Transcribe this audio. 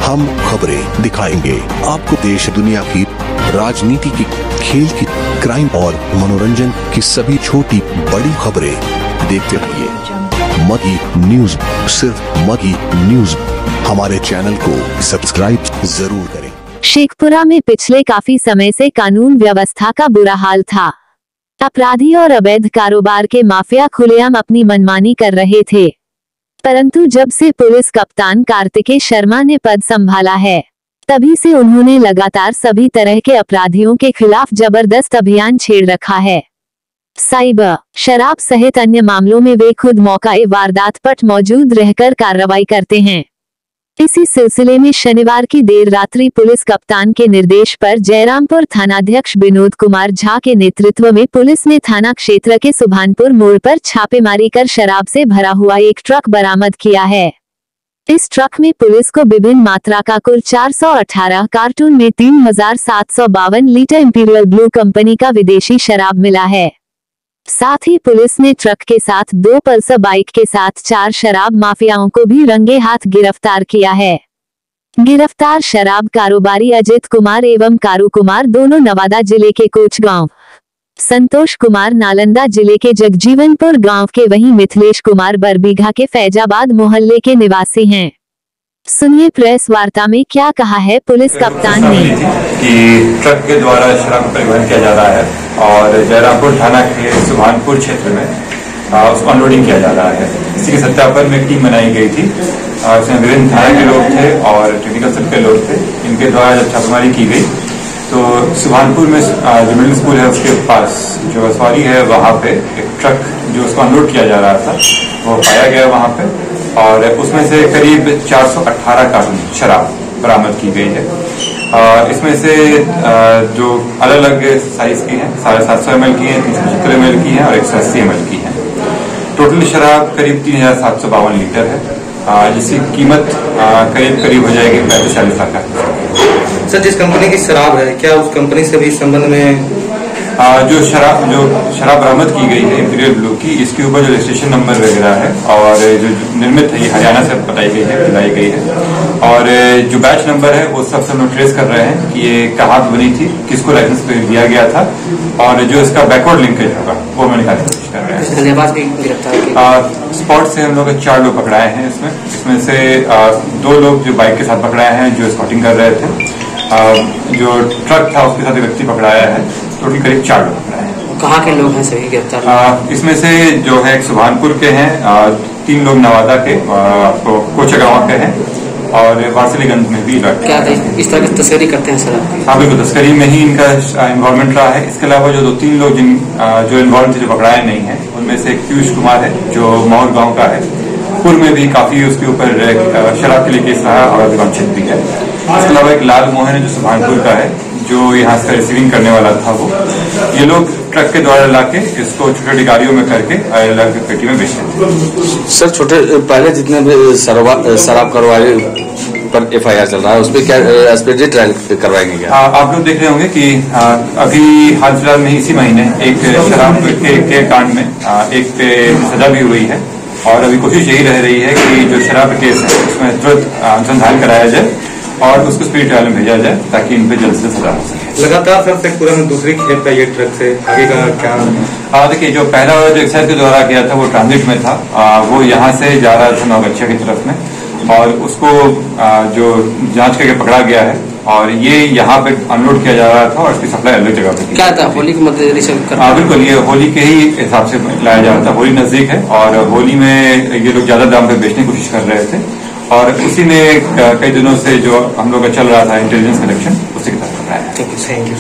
हम खबरें दिखाएंगे आपको देश दुनिया की, राजनीति की, खेल की, क्राइम और मनोरंजन की सभी छोटी बड़ी खबरें देखते रहिए। मगी न्यूज, सिर्फ मगी न्यूज। हमारे चैनल को सब्सक्राइब जरूर करें। शेखपुरा में पिछले काफी समय से कानून व्यवस्था का बुरा हाल था। अपराधी और अवैध कारोबार के माफिया खुलेआम अपनी मनमानी कर रहे थे, परंतु जब से पुलिस कप्तान कार्तिकेय शर्मा ने पद संभाला है, तभी से उन्होंने लगातार सभी तरह के अपराधियों के खिलाफ जबरदस्त अभियान छेड़ रखा है। साइबर, शराब सहित अन्य मामलों में वे खुद मौका-ए वारदात पर मौजूद रहकर कार्रवाई करते हैं। इसी सिलसिले में शनिवार की देर रात्रि पुलिस कप्तान के निर्देश पर जयरामपुर थानाध्यक्ष विनोद कुमार झा के नेतृत्व में पुलिस ने थाना क्षेत्र के सुभानपुर मोड़ पर छापेमारी कर शराब से भरा हुआ एक ट्रक बरामद किया है। इस ट्रक में पुलिस को विभिन्न मात्रा का कुल 418 कार्टून में 3752 लीटर इंपीरियल ब्लू कंपनी का विदेशी शराब मिला है। साथ ही पुलिस ने ट्रक के साथ 2 पल्सर बाइक के साथ 4 शराब माफियाओं को भी रंगे हाथ गिरफ्तार किया है। गिरफ्तार शराब कारोबारी अजित कुमार एवं कारू कुमार दोनों नवादा जिले के कोच गांव, संतोष कुमार नालंदा जिले के जगजीवनपुर गांव के, वहीं मिथिलेश कुमार बरबीघा के फैजाबाद मोहल्ले के निवासी हैं। सुनिए प्रेस वार्ता में क्या कहा है पुलिस कप्तान ने। कि ट्रक के द्वारा शराब परिवहन किया जा रहा है और जयरामपुर थाना के सुभानपुर क्षेत्र में उसको अनलोडिंग किया जा रहा है। इसी के सत्यापन में एक टीम बनाई गई थी। उसमें विभिन्न थाना के लोग थे और टेक्निकल सेल के लोग थे। इनके द्वारा जब छापेमारी की गई तो सुभानपुर में जो मिडिल स्कूल है उसके पास जो सवारी है वहाँ पे एक ट्रक जो उसको अनलोड किया जा रहा था वो पाया गया वहाँ पे, और उसमें से करीब 418 कार्टून शराब बरामद की गई है। इसमें से जो अलग अलग साइज की हैं, 750 ml की हैं, 375 ml की हैं और 180 ml की हैं। टोटल शराब करीब 3752 लीटर है, जिसकी कीमत करीब हो जाएगी 35-40 लाख। सर, जिस कंपनी की शराब है, क्या उस कंपनी से भी इस संबंध में जो शराब बरामद की गई है इंपीरियल ब्लू की, इसके ऊपर जो रजिस्ट्रेशन नंबर वगैरह है और जो निर्मित है ये हरियाणा से बताई गई है, दिलाई गई है, और जो बैच नंबर है वो सब हम लोग ट्रेस कर रहे हैं कि ये कहाँ बनी थी, किसको लाइसेंस दिया गया था, और जो इसका बैकवर्ड लिंकेज होगा वो हम निकालने की कोशिश कर रहे हैं। स्पॉट से हम लोग 4 लोग पकड़ाए हैं। इसमें से 2 लोग जो बाइक के साथ पकड़ाए हैं जो स्कॉटिंग कर रहे थे। जो ट्रक था उसके साथ एक व्यक्ति पकड़ाया है। टोटल करीब 4 लोग पकड़ाए हैं। कहाँ के लोग हैं सभी गिरफ्तार? इसमें से जो है एक सुभानपुर के हैं, 3 लोग नवादा के, आपको कोचगांव के हैं और वारसिलीगंज में भी लड़के। क्या इस तरह की तस्करी करते हैं सर? हाँ बिल्कुल, तस्करी में ही इनका इन्वॉल्वमेंट रहा है। इसके अलावा जो 2-3 लोग जो इन्वॉल्व थे जो पकड़ाए नहीं है, उनमें से एक पीयूष कुमार है जो माहौल गाँव का है। पूर्व में भी काफी उसके ऊपर शराब के लिए केस रहा और वंचित भी है। इसके अलावा एक लाल मोहन है जो सुभानपुर का है, जो यहाँ से रिसीविंग करने वाला था। वो ये लोग ट्रक के द्वारा लाके इसको छोटे छोटी गाड़ियों में करके अलग पेटी में बेचते थे। सर, छोटे पहले जितने भी शराब करवाए पर FIR चल रहा है, उस पर क्या एक्सपेडिट ट्रायल करवाएंगे क्या? आप लोग देख रहे होंगे कि अभी हाल फिलहाल में इसी महीने एक शराब के कांड में एक पे सजा भी हुई है, और अभी कोशिश यही रह रही है कि जो शराब केस है उसमें तुरंत अनुसंधान कराया जाए और उसको स्पीड ट्रायल में भेजा जाए ताकि इन पे जल्द से सजा हो सके। लगातार सर शेखपुरा में दूसरी खेप का ये ट्रक से आगे का क्या? देखिए, जो पहला वाला जो एक्साइज के द्वारा किया था वो ट्रांजिट में था। वो यहाँ से जा रहा था नौगछिया की तरफ में, और उसको जो जांच करके पकड़ा गया है और ये यहाँ पे अनलोड किया जा रहा था और इसकी सप्लाई अलग जगह पे क्या था? होली की मद्देनजर बिल्कुल, ये होली के ही हिसाब से लाया जा रहा था। होली नजदीक है और होली में ये लोग ज्यादा दाम पे बेचने की कोशिश कर रहे थे, और उसी में कई दिनों से जो हम लोग का चल रहा था इंटेलिजेंस कलेक्शन, उसी के तहत कर रहा है। Thank you.